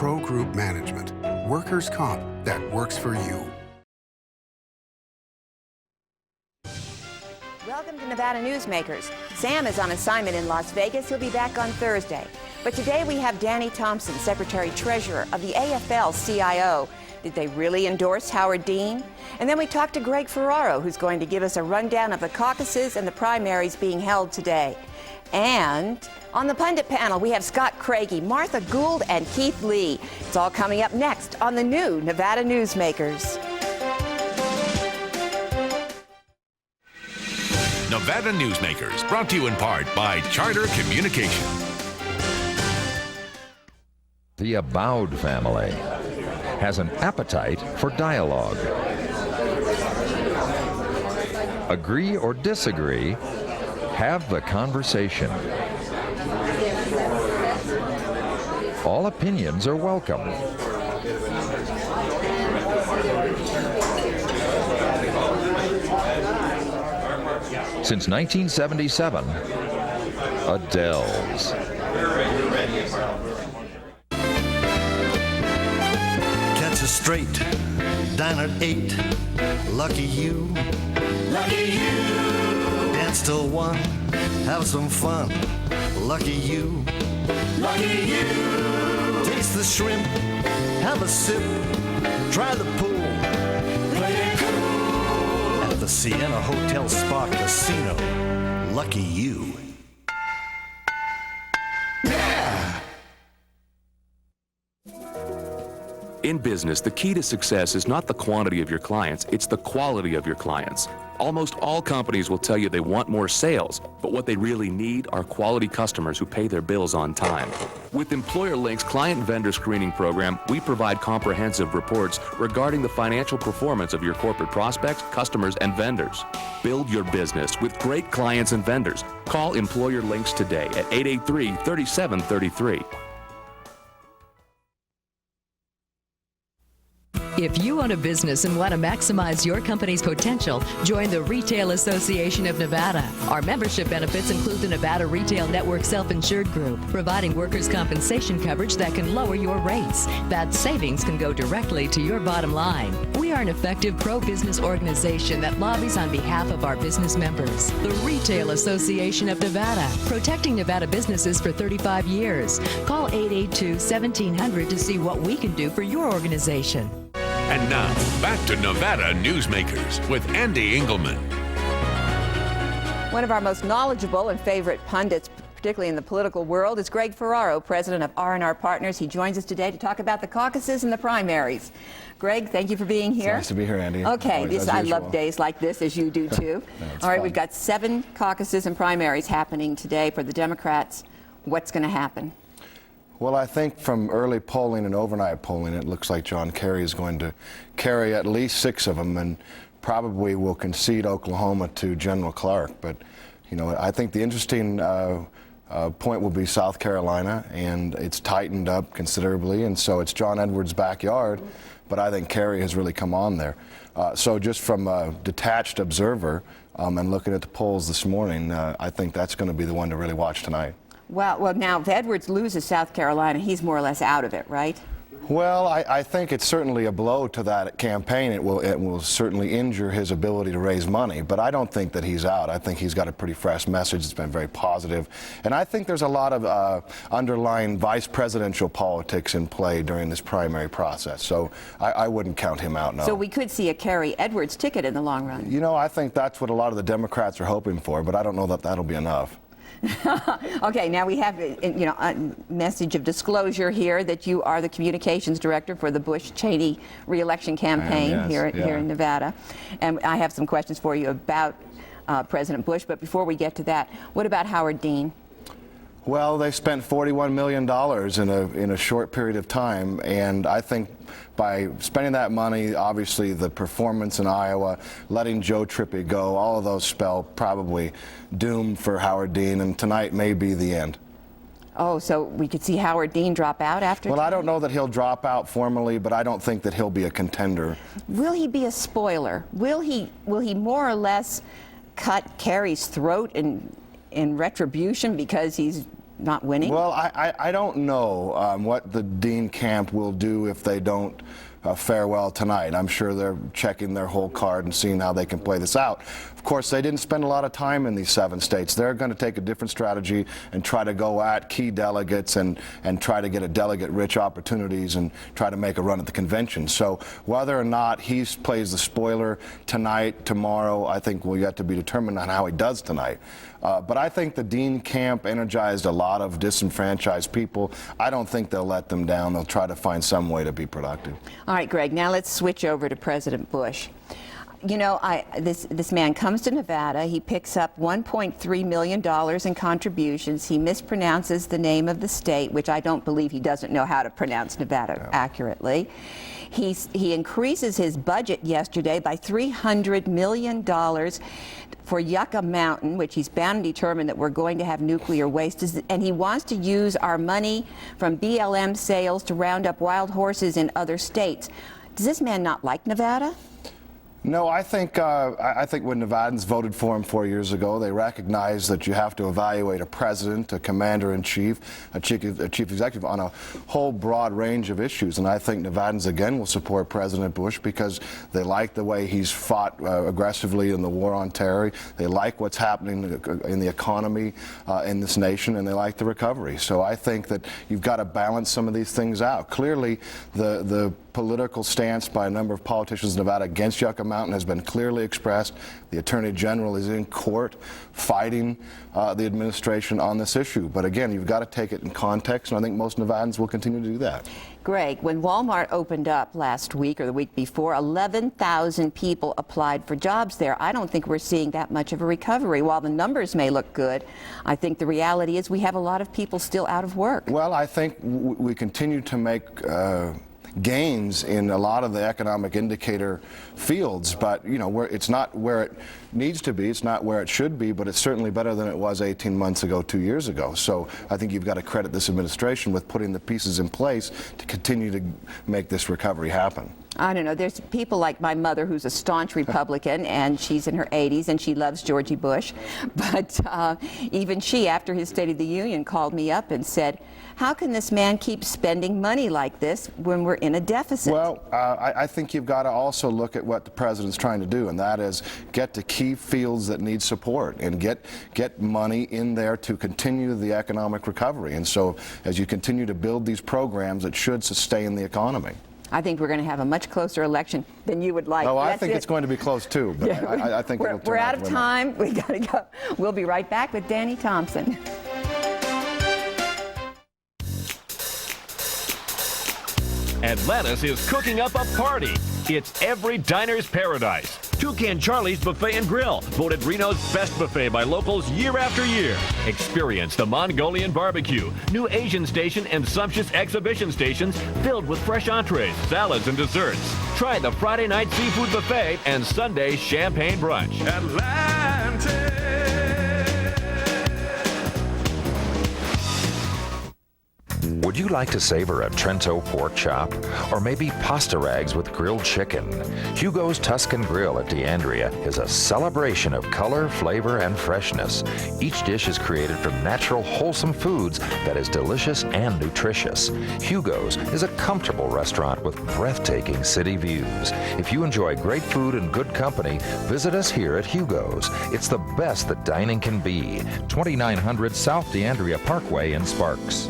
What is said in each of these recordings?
Pro Group Management. Workers' comp that works for you. Welcome to Nevada Newsmakers. Sam is on assignment in Las Vegas. He'll be back on Thursday. But today we have Danny Thompson, Secretary-Treasurer of the AFL-CIO. Did they really endorse Howard Dean? And then we talked to Greg Ferraro, who's going to give us a rundown of the caucuses and the primaries being held today. And on the pundit panel, we have Scott Craigie, Martha Gould, and Keith Lee. It's all coming up next on the new Nevada Newsmakers. Nevada Newsmakers, brought to you in part by Charter Communication. The Aboud family has an appetite for dialogue. Agree or disagree, have the conversation. All opinions are welcome. Since 1977, Adele's. Catch a straight, dine at 8. Lucky you. Lucky you. Dance till 1. Have some fun. Lucky you. Lucky you. Taste the shrimp. Have a sip. Try the pool. Play it cool. At the Sienna Hotel Spa Casino. Lucky you. In business, the key to success is not the quantity of your clients, it's the quality of your clients. Almost all companies will tell you they want more sales, but what they really need are quality customers who pay their bills on time. With Employer Link's client vendor screening program, we provide comprehensive reports regarding the financial performance of your corporate prospects, customers, and vendors. Build your business with great clients and vendors. Call Employer Links today at 883-3733. If you own a business and want to maximize your company's potential, join the Retail Association of Nevada. Our membership benefits include the Nevada Retail Network Self-Insured Group, providing workers' compensation coverage that can lower your rates. That savings can go directly to your bottom line. We are an effective pro-business organization that lobbies on behalf of our business members. The Retail Association of Nevada, protecting Nevada businesses for 35 years. Call 882-1700 to see what we can do for your organization. And now, back to Nevada Newsmakers with Ande Engleman. One of our most knowledgeable and favorite pundits, particularly in the political world, is Greg Ferraro, president of R&R Partners. He joins us today to talk about the caucuses and the primaries. Greg, thank you for being here. It's nice to be here, Andy. Okay, I love days like this, as you do too. All right, we've got 7 caucuses and primaries happening today for the Democrats. What's going to happen? Well, I think from early polling and overnight polling, it looks like John Kerry is going to carry at least 6 of them and probably will concede Oklahoma to General Clark. But, you know, I think the interesting point will be South Carolina, and it's tightened up considerably, and so it's John Edwards' backyard, but I think Kerry has really come on there. So just from a detached observer and looking at the polls this morning, I think that's going to be the one to really watch tonight. Well, now if Edwards loses South Carolina, he's more or less out of it, right? Well, I think it's certainly a blow to that campaign. It will certainly injure his ability to raise money, but I don't think that he's out. I think he's got a pretty fresh message. It's been very positive. And I think there's a lot of underlying vice presidential politics in play during this primary process. So I wouldn't count him out, no. So we could see a Kerry-Edwards ticket in the long run. You know, I think that's what a lot of the Democrats are hoping for, but I don't know that that'll be enough. Okay, now we have, you know, a message of disclosure here that you are the communications director for the Bush-Cheney re-election campaign. Yes, here in Nevada. And I have some questions for you about President Bush, but before we get to that, what about Howard Dean? Well, they spent $41 million in a short period of time, and I think by spending that money, obviously the performance in Iowa, letting Joe Trippi go, all of those spell probably doom for Howard Dean, and tonight may be the end. Oh, so we could see Howard Dean drop out after Well, tonight? I don't know that he'll drop out formally, but I don't think that he'll be a contender. Will he be a spoiler? Will he more or less cut Kerry's throat in retribution because he's not winning? Well, I don't know what the Dean camp will do if they don't fare well tonight. I'm sure they're checking their whole card and seeing how they can play this out. Of course, they didn't spend a lot of time in these 7 states. They're going to take a different strategy and try to go at key delegates and try to get a delegate-rich opportunities and try to make a run at the convention. So whether or not he plays the spoiler tonight, tomorrow, I think will yet to be determined on how he does tonight. But I think the Dean camp energized a lot of disenfranchised people. I don't think they'll let them down. They'll try to find some way to be productive. All right, Greg, now let's switch over to President Bush. You know, this man comes to Nevada. He picks up $1.3 million in contributions. He mispronounces the name of the state, which I don't believe he doesn't know how to pronounce Nevada accurately. He increases his budget yesterday by $300 million for Yucca Mountain, which he's bound and determined that we're going to have nuclear waste. And he wants to use our money from BLM sales to round up wild horses in other states. Does this man not like Nevada? No, I think when Nevadans voted for him 4 years ago, they recognized that you have to evaluate a president, a commander-in-chief, a chief executive on a whole broad range of issues. And I think Nevadans again will support President Bush because they like the way he's fought aggressively in the war on terror. They like what's happening in the economy in this nation, and they like the recovery. So I think that you've got to balance some of these things out. Clearly, the political stance by a number of politicians in Nevada against Yucca Mountain has been clearly expressed. The Attorney General is in court fighting the administration on this issue. But again, you've got to take it in context, and I think most Nevadans will continue to do that. Greg, when Walmart opened up last week or the week before, 11,000 people applied for jobs there. I don't think we're seeing that much of a recovery. While the numbers may look good, I think the reality is we have a lot of people still out of work. Well, I think we continue to make gains in a lot of the economic indicator fields, but you know, it's not where it needs to be, it's not where it should be, but it's certainly better than it was 18 months ago, 2 years ago. So I think you've got to credit this administration with putting the pieces in place to continue to make this recovery happen. I don't know. There's people like my mother who's a staunch Republican, and she's in her 80s, and she loves Georgie Bush. But even she, after his State of the Union, called me up and said, how can this man keep spending money like this when we're in a deficit? Well, I think you've got to also look at what the president's trying to do, and that is get to key fields that need support and get money in there to continue the economic recovery. And so as you continue to build these programs, it should sustain the economy. I think we're going to have a much closer election than you would like. Oh, I think it's going to be close too, but yeah, I think we're out of time. We got to go. We'll be right back with Danny Thompson. Atlantis is cooking up a party. It's every diner's paradise. Toucan Charlie's Buffet and Grill, voted Reno's best buffet by locals year after year. Experience the Mongolian barbecue, new Asian station, and sumptuous exhibition stations filled with fresh entrees, salads, and desserts. Try the Friday night seafood buffet and Sunday champagne brunch. Atlantis. Would you like to savor a Trento pork chop? Or maybe pasta rags with grilled chicken? Hugo's Tuscan Grill at D'Andrea is a celebration of color, flavor, and freshness. Each dish is created from natural, wholesome foods that is delicious and nutritious. Hugo's is a comfortable restaurant with breathtaking city views. If you enjoy great food and good company, visit us here at Hugo's. It's the best that dining can be. 2900 South D'Andrea Parkway in Sparks.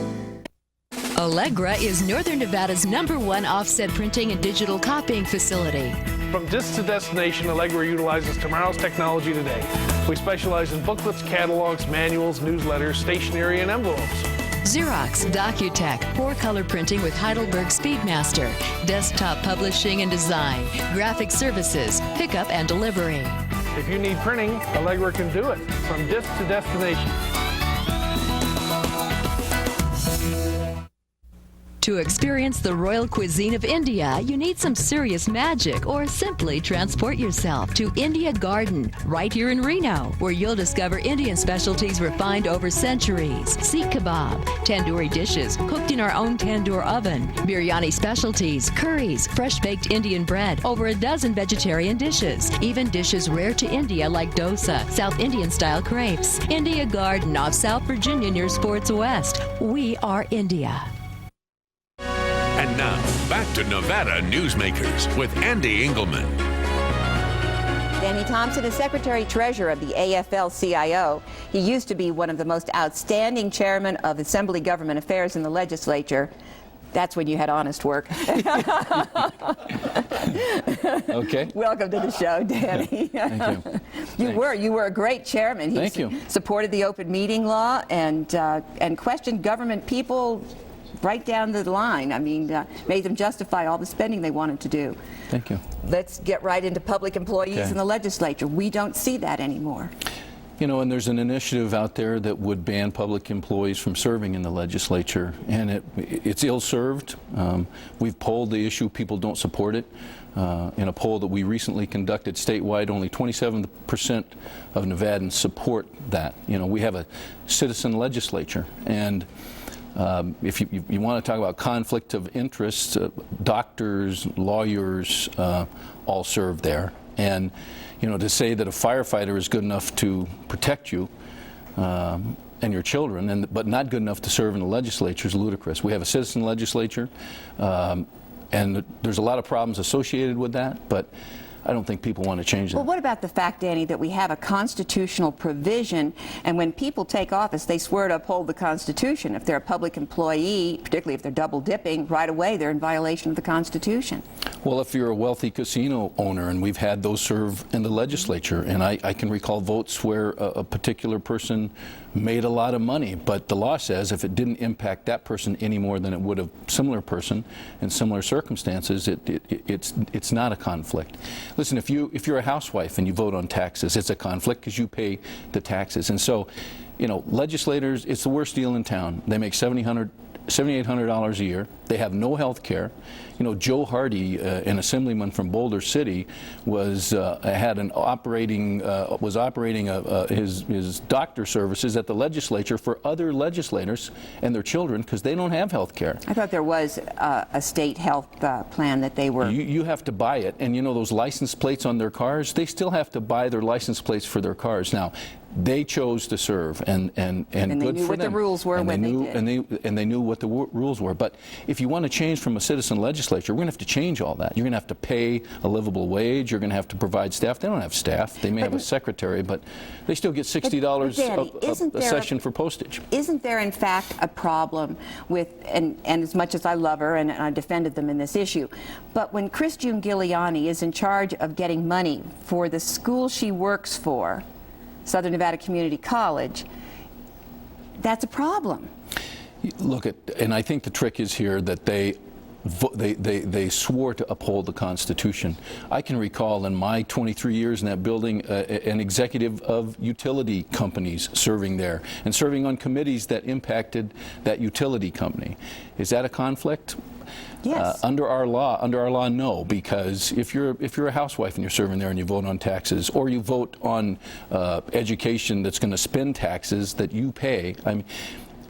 Allegra is Northern Nevada's #1 offset printing and digital copying facility. From disc to destination, Allegra utilizes tomorrow's technology today. We specialize in booklets, catalogs, manuals, newsletters, stationery, and envelopes. Xerox, Docutech, 4-color printing with Heidelberg Speedmaster, desktop publishing and design, graphic services, pickup and delivery. If you need printing, Allegra can do it. From disc to destination. To experience the royal cuisine of India, you need some serious magic or simply transport yourself to India Garden, right here in Reno, where you'll discover Indian specialties refined over centuries. Seekh kebab, tandoori dishes cooked in our own tandoor oven, biryani specialties, curries, fresh-baked Indian bread, over a dozen vegetarian dishes, even dishes rare to India like dosa, South Indian-style crepes. India Garden off South Virginia near Sports West. We are India. And now, back to Nevada Newsmakers with Ande Engleman. Danny Thompson is Secretary-Treasurer of the AFL-CIO. He used to be one of the most outstanding chairmen of Assembly Government Affairs in the legislature. That's when you had honest work. Okay. Welcome to the show, Danny. Thank you. You were a great chairman. Thank you. Supported the open meeting law and questioned government people right down the line. I mean, made them justify all the spending they wanted to do. Thank you. Let's get right into public employees Okay. in the legislature. We don't see that anymore. You know, and there's an initiative out there that would ban public employees from serving in the legislature, and it's ill-served. We've polled the issue. People don't support it. In a poll that we recently conducted statewide, only 27% of Nevadans support that. You know, we have a citizen legislature, and if you want to talk about conflict of interest, doctors, lawyers all serve there. And, you know, to say that a firefighter is good enough to protect you and your children, but not good enough to serve in the legislature is ludicrous. We have a citizen legislature, and there's a lot of problems associated with that, but I don't think people want to change that. Well, what about the fact, Danny, that we have a constitutional provision, and when people take office, they swear to uphold the Constitution. If they're a public employee, particularly if they're double dipping, right away they're in violation of the Constitution. Well, if you're a wealthy casino owner, and we've had those serve in the legislature, and I can recall votes where a particular person made a lot of money, but the law says if it didn't impact that person any more than it would a similar person in similar circumstances, it's not a conflict. Listen, if you're a housewife and you vote on taxes, it's a conflict because you pay the taxes. And so, you know, legislators, it's the worst deal in town. They make $7,800 a year. They have no health care. You know, Joe Hardy, an assemblyman from Boulder City, was operating his doctor services at the legislature for other legislators and their children because they don't have health care. I thought there was a state health plan that they were. You have to buy it, and you know those license plates on their cars. They still have to buy their license plates for their cars now. They chose to serve, and good for them. And they knew what the rules were when they did. And they knew what the rules were. But if you want to change from a citizen legislature, we're going to have to change all that. You're going to have to pay a livable wage. You're going to have to provide staff. They don't have staff. They may have a secretary, but they still get $60 a session for postage. Isn't there, in fact, a problem with, and as much as I love her, and I defended them in this issue, but when Christian Giuliani is in charge of getting money for the school she works for, Southern Nevada Community College, that's a problem. Look, and I think the trick is here that they swore to uphold the Constitution. I can recall in my 23 years in that building an executive of utility companies serving there and serving on committees that impacted that utility company. Is that a conflict? Yes. Under our law, no, because if you're a housewife and you're serving there and you vote on taxes, or you vote on education that's going to spend taxes that you pay, I mean,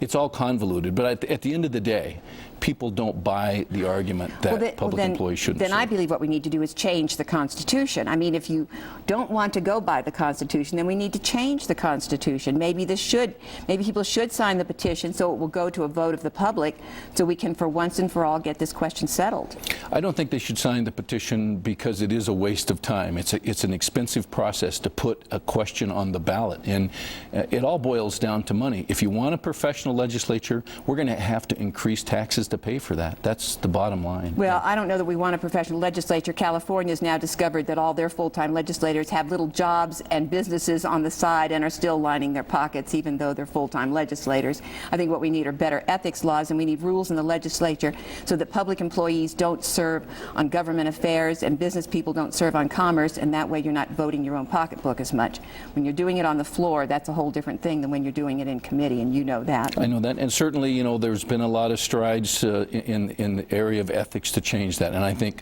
it's all convoluted. But at the end of the day, people don't buy the argument that public employees shouldn't serve. Then I believe what we need to do is change the Constitution. I mean, if you don't want to go by the Constitution, then we need to change the Constitution. Maybe people should sign the petition so it will go to a vote of the public so we can, for once and for all, get this question settled. I don't think they should sign the petition because it is a waste of time. It's an expensive process to put a question on the ballot, and it all boils down to money. If you want a professional legislature, we're going to have to increase taxes to pay for that. That's the bottom line. Well, I don't know that we want a professional legislature. California has now discovered that all their full-time legislators have little jobs and businesses on the side and are still lining their pockets even though they're full-time legislators. I think what we need are better ethics laws, and we need rules in the legislature so that public employees don't serve serve on government affairs and business people don't serve on commerce, and that way you're not voting your own pocketbook as much. When you're doing it on the floor, that's a whole different thing than when you're doing it in committee, and you know that. I know that, and certainly, you know, there's been a lot of strides in the area of ethics to change that, and I think,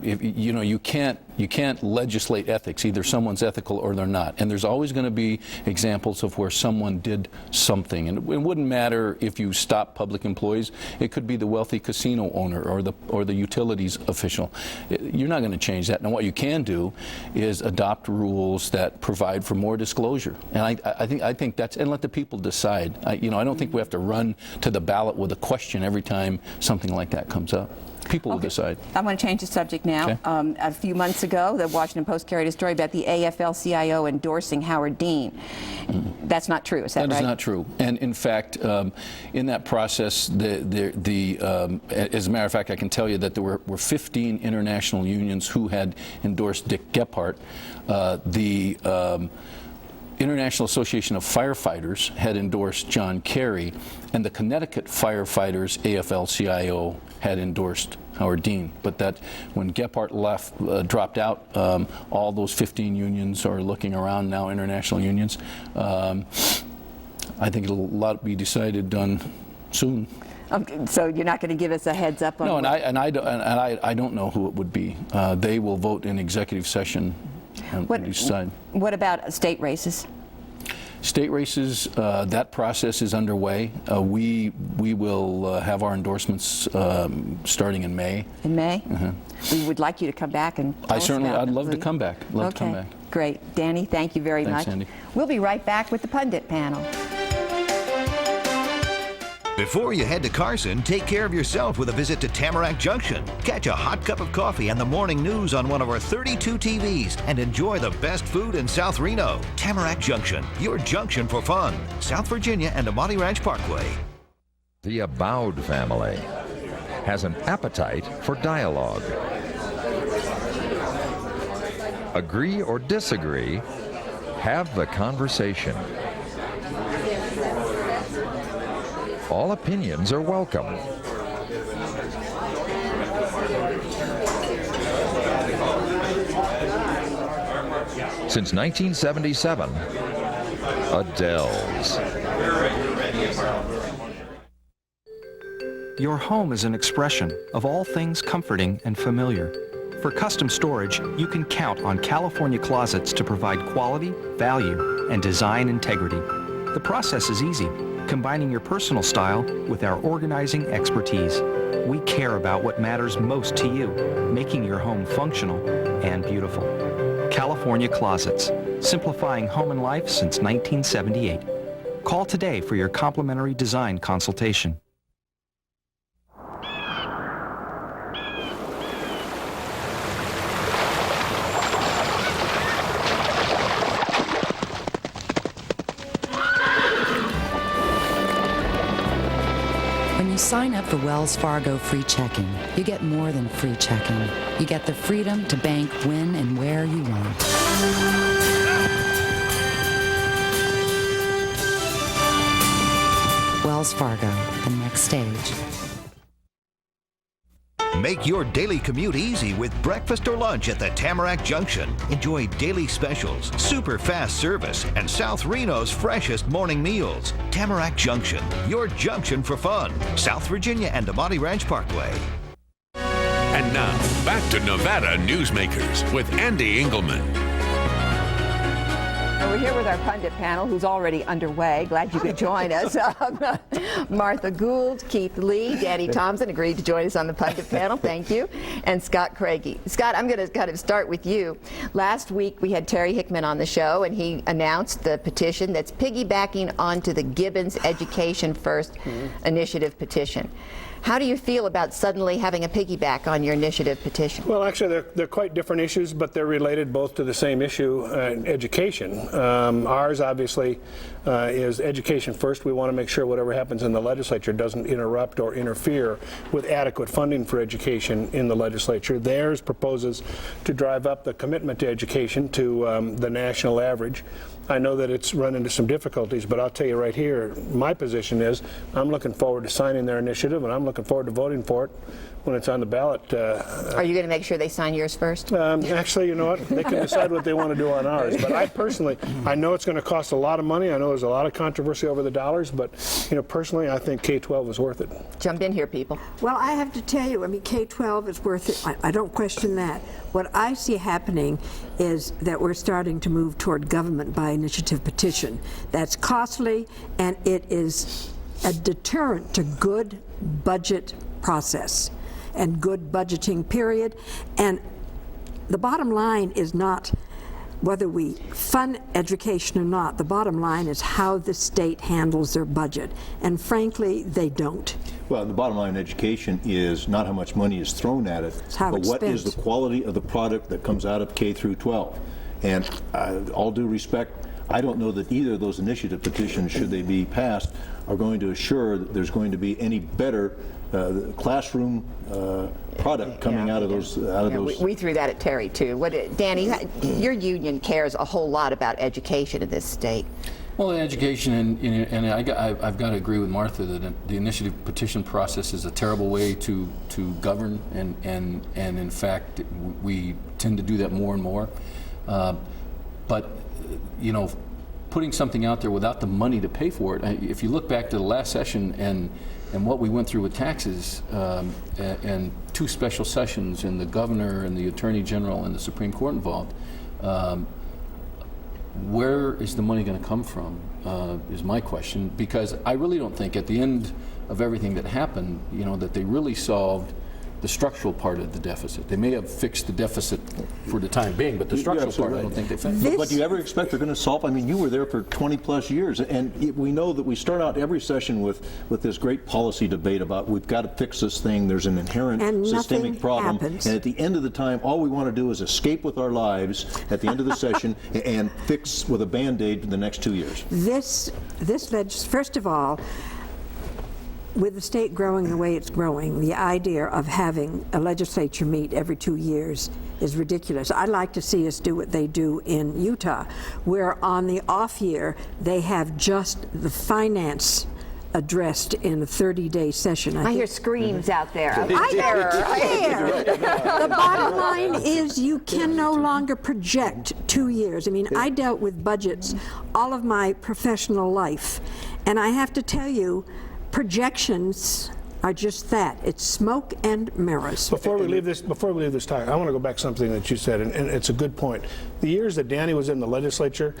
you know, you can't legislate ethics. Either someone's ethical or they're not, and there's always going to be examples of where someone did something, and it wouldn't matter if you stop public employees. It could be the wealthy casino owner or the utilities official. You're not going to change that. And what you can do is adopt rules that provide for more disclosure. And I think that's, and let the people decide. You know, I don't think we have to run to the ballot with a question every time something like that comes up. People will decide. I want to change the subject now. Okay. A few months ago, the Washington Post carried a story about the AFL-CIO endorsing Howard Dean. That's not true, is that right? That is not true. And in fact, in that process, as a matter of fact, I can tell you that there were 15 international unions who had endorsed Dick Gephardt. The International Association of Firefighters had endorsed John Kerry, and the Connecticut Firefighters AFL-CIO had endorsed Howard Dean. But that when Gephardt dropped out, all those 15 unions are looking around now, international unions. I think it'll a lot be decided done soon. So you're not going to give us a heads up on? No, and I don't know who it would be. They will vote in executive session. What about state races? State races, that process is underway. We will have our endorsements starting in May. In May? Uh-huh. We would like you to come back and tell us about I'd it, love to please. come back. Love to come back. Great. Danny, thank you very Thanks, much. Andy. We'll be right back with the Pundit panel. Before you head to Carson, take care of yourself with a visit to Tamarack Junction. Catch a hot cup of coffee and the morning news on one of our 32 TVs and enjoy the best food in South Reno. Tamarack Junction, your junction for fun. South Virginia and Amati Ranch Parkway. The Aboud family has an appetite for dialogue. Agree or disagree, have the conversation. All opinions are welcome. Since 1977, Adele's. Your home is an expression of all things comforting and familiar. For custom storage, you can count on California Closets to provide quality, value, and design integrity. The process is easy, combining your personal style with our organizing expertise. We care about what matters most to you, making your home functional and beautiful. California Closets, simplifying home and life since 1978. Call today for your complimentary design consultation. When you sign up for Wells Fargo Free Checking, you get more than free checking. You get the freedom to bank when and where you want. Wells Fargo, the next stage. Make your daily commute easy with breakfast or lunch at the Tamarack Junction. Enjoy daily specials, super fast service, and South Reno's freshest morning meals. Tamarack Junction, your junction for fun. South Virginia and Amati Ranch Parkway. And now, back to Nevada Newsmakers with Ande Engleman. And we're here with our pundit panel, who's already underway. Glad you could join us. Martha Gould, Keith Lee, Danny Thompson agreed to join us on the pundit panel. Thank you. And Scott Craigie. Scott, I'm going to kind of start with you. Last week we had Terry Hickman on the show, and he announced the petition that's piggybacking onto the Gibbons Education First initiative petition. How do you feel about suddenly having a piggyback on your initiative petition? Well, actually, they're quite different issues, but they're related both to the same issue, education. Ours, obviously, is education first. We want to make sure whatever happens in the legislature doesn't interrupt or interfere with adequate funding for education in the legislature. Theirs proposes to drive up the commitment to education to the national average. I know that it's run into some difficulties, but I'll tell you right here, my position is I'm looking forward to signing their initiative, and I'm looking forward to voting for it when it's on the ballot. Are you going to make sure they sign yours first? Actually, you know what? They can decide what they want to do on ours. But I personally, I know it's going to cost a lot of money. I know there's a lot of controversy over the dollars, but personally, I think K-12 is worth it. Jump in here, people. Well, I have to tell you, I mean, K-12 is worth it. I don't question that. What I see happening is that we're starting to move toward government by initiative petition. That's costly, and it is a deterrent to good budget process and good budgeting period. And the bottom line is not whether we fund education or not. The bottom line is how the state handles their budget. And frankly, they don't. Well, the bottom line in education is not how much money is thrown at it, but what is the quality of the product that comes out of K through 12. And all due respect, I don't know that either of those initiative petitions, should they be passed, are going to assure that there's going to be any better classroom product coming out of those. We threw that at Terry too. Danny, your union cares a whole lot about education in this state. Well, education, and I've got to agree with Martha that the initiative petition process is a terrible way to govern, and in fact we tend to do that more and more. But putting something out there without the money to pay for it. If you look back to the last session and what we went through with taxes and 2 special sessions and the governor and the attorney general and the Supreme Court involved, where is the money going to come from is my question, because I really don't think at the end of everything that happened, that they really solved the structural part of the deficit. They may have fixed the deficit for the time being, but the structural part, I don't think they fixed. But do you ever expect they're going to solve? I mean, you were there for 20 plus years, and we know that we start out every session with this great policy debate about we've got to fix this thing. There's an inherent systemic problem, and at the end of the time, all we want to do is escape with our lives at the end of the session and fix with a Band-Aid for the next 2 years. This first of all, with the state growing the way it's growing, the idea of having a legislature meet every 2 years is ridiculous. I'd like to see us do what they do in Utah, where on the off year they have just the finance addressed in a 30-day session. I hear screams out there. I don't care. The bottom line is you can no longer project 2 years. I mean, I dealt with budgets all of my professional life, and I have to tell you, projections are just that. It's smoke and mirrors. Before we leave this topic, I want to go back to something that you said, and it's a good point. The years that Danny was in the legislature,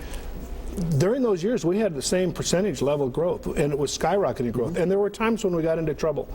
during those years, we had the same percentage level growth, and it was skyrocketing growth. And there were times when we got into trouble.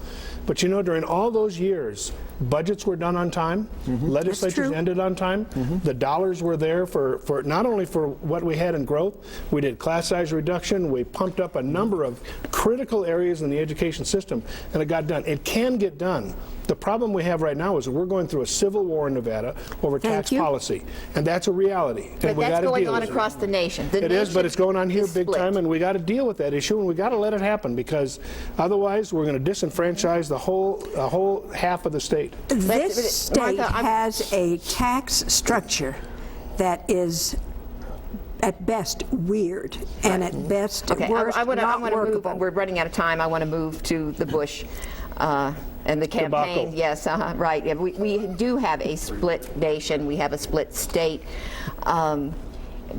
But during all those years, budgets were done on time, legislatures ended on time, the dollars were there for not only for what we had in growth, we did class size reduction, we pumped up a number of critical areas in the education system, and it got done. It can get done. The problem we have right now is that we're going through a civil war in Nevada over tax policy, and that's a reality. But that's going on across the nation. It is, but it's going on here big time, and we got to deal with that issue, and we got to let it happen, because otherwise we're going to disenfranchise the whole half of the state. This state has a tax structure that is at best weird, and at best worst not workable. We're running out of time. I want to move to the Bush and the campaign. Debacle. Yes, right. Yeah, we do have a split nation. We have a split state.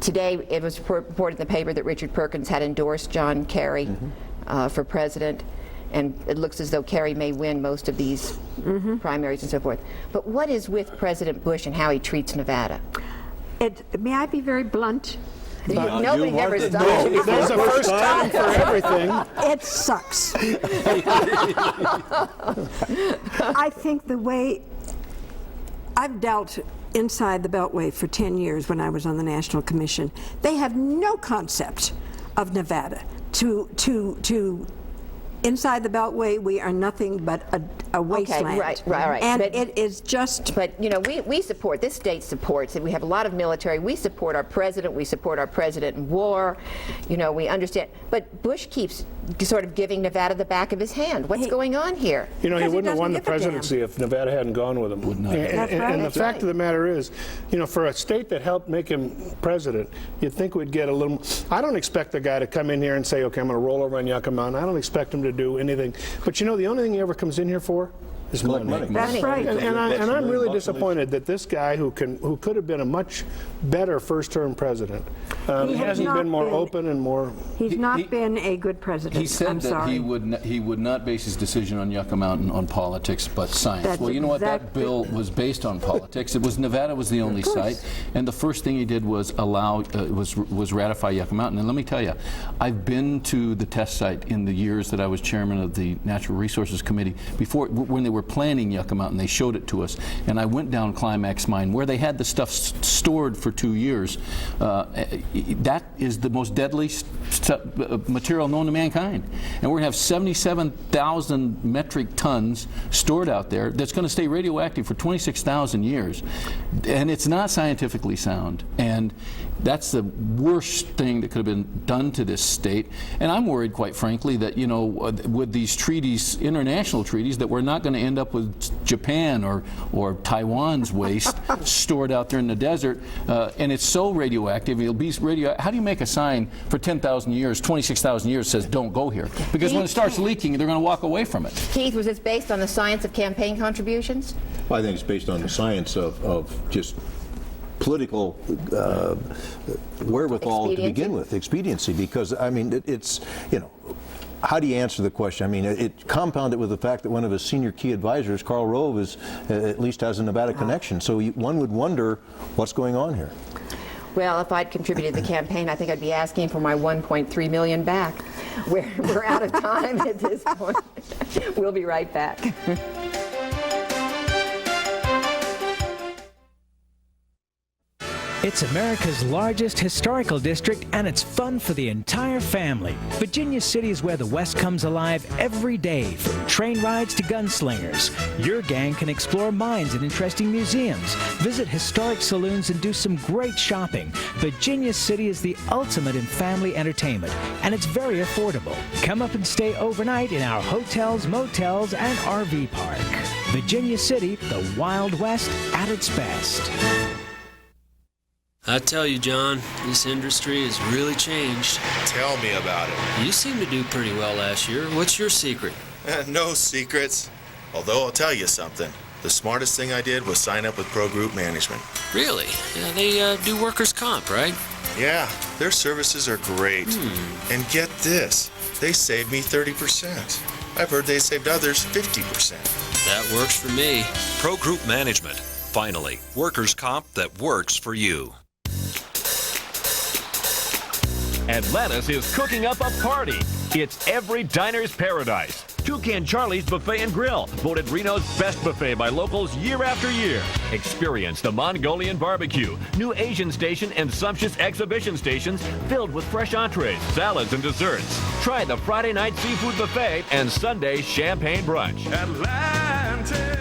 Today, it was reported in the paper that Richard Perkins had endorsed John Kerry for president, and it looks as though Kerry may win most of these primaries and so forth. But what is with President Bush and how he treats Nevada? May I be very blunt? Nobody ever stops. There's a first time for everything. It sucks. I think the way I've dealt inside the Beltway for 10 years when I was on the National Commission, they have no concept of Nevada. Inside the Beltway, we are nothing but a wasteland. Okay, right. And it is just... But, we support, this state supports it. We have a lot of military. We support our president. We support our president in war. We understand. But Bush keeps sort of giving Nevada the back of his hand. What's going on here? He wouldn't have won the presidency if Nevada hadn't gone with him. And the fact of the matter is, for a state that helped make him president, you'd think we'd get a little... I don't expect the guy to come in here and say, okay, I'm going to roll over on Yucca Mountain. I don't expect him to do anything. But the only thing he ever comes in here for Is money. That's right. And I'm really disappointed that this guy who could have been a much better first-term president hasn't been more open and more. He's not been a good president. He said that he would not base his decision on Yucca Mountain on politics but science. That's well, you know what? That bill was based on politics. Nevada was the only site, and the first thing he did was was ratify Yucca Mountain. And let me tell you, I've been to the test site in the years that I was chairman of the Natural Resources Committee. Before, when they were planning Yucca Mountain, they showed it to us, and I went down Climax Mine where they had the stuff stored for 2 years. That is the most deadly material known to mankind, and we're going to have 77,000 metric tons stored out there that's going to stay radioactive for 26,000 years, and it's not scientifically sound, and that's the worst thing that could have been done to this state. And I'm worried, quite frankly, that with these treaties, international treaties, that we're not going to end up with Japan or Taiwan's waste stored out there in the desert, and it's so radioactive. It'll be radioactive. How do you make a sign for 10,000 years, 26,000 years says don't go here? Because when it starts leaking, they're going to walk away from it. Keith, was this based on the science of campaign contributions? Well, I think it's based on the science of just political wherewithal to begin with, expediency, because I mean it's how do you answer the question? I mean, it compounded with the fact that one of his senior key advisors, Karl Rove, at least has a Nevada connection. So one would wonder what's going on here. Well, if I'd contributed to the campaign, I think I'd be asking for my $1.3 million back. We're out of time at this point. We'll be right back. It's America's largest historical district, and it's fun for the entire family. Virginia City is where the West comes alive every day, from train rides to gunslingers. Your gang can explore mines and interesting museums, visit historic saloons, and do some great shopping. Virginia City is the ultimate in family entertainment, and it's very affordable. Come up and stay overnight in our hotels, motels, and RV park. Virginia City, the Wild West at its best. I tell you, John, this industry has really changed. Tell me about it. You seemed to do pretty well last year. What's your secret? No secrets. Although I'll tell you something. The smartest thing I did was sign up with Pro Group Management. Really? Yeah, they do workers' comp, right? Yeah, their services are great. And get this, they saved me 30%. I've heard they saved others 50%. That works for me. Pro Group Management. Finally, workers' comp that works for you. Atlantis is cooking up a party. It's every diner's paradise. Toucan Charlie's Buffet and Grill, voted Reno's best buffet by locals year after year. Experience the Mongolian barbecue, new Asian station, and sumptuous exhibition stations filled with fresh entrees, salads, and desserts. Try the Friday night seafood buffet and Sunday champagne brunch. Atlantis.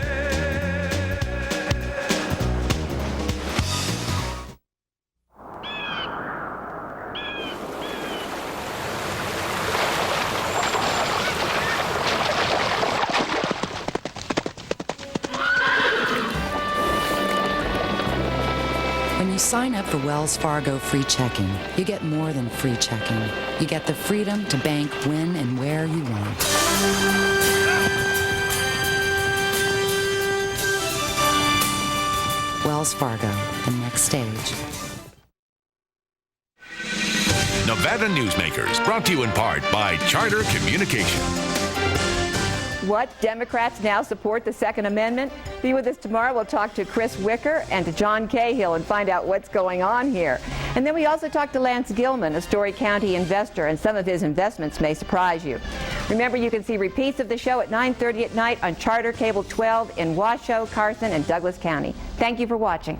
When you sign up for Wells Fargo free checking, you get more than free checking. You get the freedom to bank when and where you want. Wells Fargo, the next stage. Nevada Newsmakers, brought to you in part by Charter Communication. What? Democrats now support the Second Amendment? Be with us tomorrow. We'll talk to Chris Wicker and to John Cahill and find out what's going on here. And then we also talk to Lance Gilman, a Story County investor, and some of his investments may surprise you. Remember, you can see repeats of the show at 9:30 at night on Charter Cable 12 in Washoe, Carson, and Douglas County. Thank you for watching.